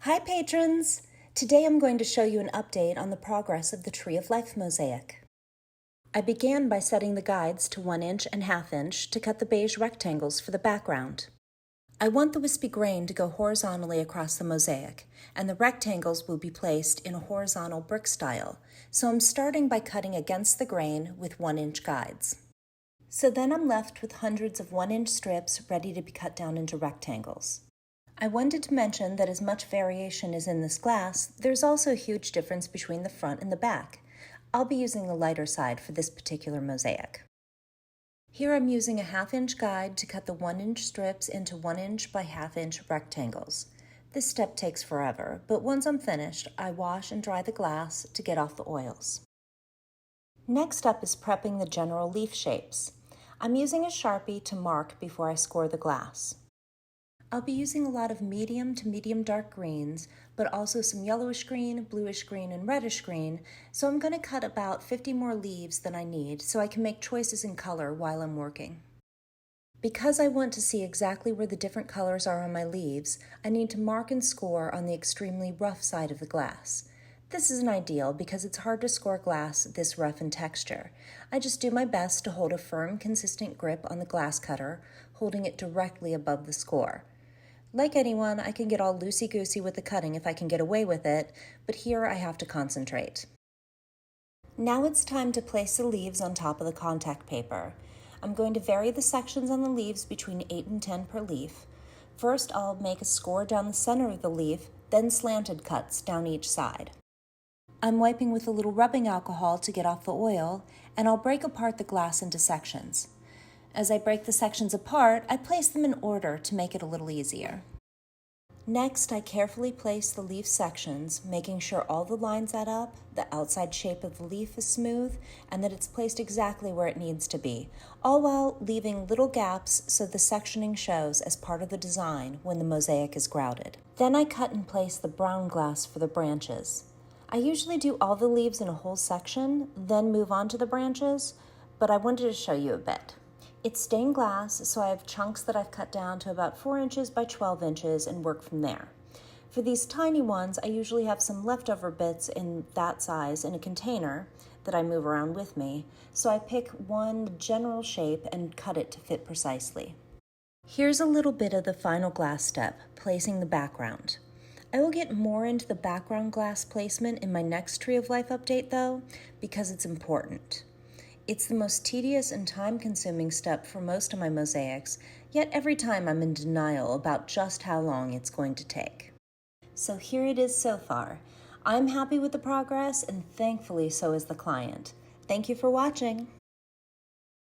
Hi patrons! Today I'm going to show you an update on the progress of the Tree of Life mosaic. I began by setting the guides to 1 inch and 1/2 inch to cut the beige rectangles for the background. I want the wispy grain to go horizontally across the mosaic, and the rectangles will be placed in a horizontal brick style, so I'm starting by cutting against the grain with 1 inch guides. So then I'm left with hundreds of 1 inch strips ready to be cut down into rectangles. I wanted to mention that as much variation as in this glass, there's also a huge difference between the front and the back. I'll be using the lighter side for this particular mosaic. Here I'm using a 1/2 inch guide to cut the 1 inch strips into 1 inch by 1/2 inch rectangles. This step takes forever, but once I'm finished, I wash and dry the glass to get off the oils. Next up is prepping the general leaf shapes. I'm using a Sharpie to mark before I score the glass. I'll be using a lot of medium to medium dark greens, but also some yellowish green, bluish green, and reddish green, so I'm going to cut about 50 more leaves than I need so I can make choices in color while I'm working. Because I want to see exactly where the different colors are on my leaves, I need to mark and score on the extremely rough side of the glass. This isn't ideal because it's hard to score glass this rough in texture. I just do my best to hold a firm, consistent grip on the glass cutter, holding it directly above the score. Like anyone, I can get all loosey-goosey with the cutting if I can get away with it, but here I have to concentrate. Now it's time to place the leaves on top of the contact paper. I'm going to vary the sections on the leaves between 8 and 10 per leaf. First, I'll make a score down the center of the leaf, then slanted cuts down each side. I'm wiping with a little rubbing alcohol to get off the oil, and I'll break apart the glass into sections. As I break the sections apart, I place them in order to make it a little easier. Next, I carefully place the leaf sections, making sure all the lines add up, the outside shape of the leaf is smooth, and that it's placed exactly where it needs to be, all while leaving little gaps so the sectioning shows as part of the design when the mosaic is grouted. Then I cut and place the brown glass for the branches. I usually do all the leaves in a whole section, then move on to the branches, but I wanted to show you a bit. It's stained glass, so I have chunks that I've cut down to about 4 inches by 12 inches and work from there. For these tiny ones, I usually have some leftover bits in that size in a container that I move around with me, so I pick one general shape and cut it to fit precisely. Here's a little bit of the final glass step, placing the background. I will get more into the background glass placement in my next Tree of Life update though, because it's important. It's the most tedious and time-consuming step for most of my mosaics, yet every time I'm in denial about just how long it's going to take. So here it is so far. I'm happy with the progress, and thankfully so is the client. Thank you for watching.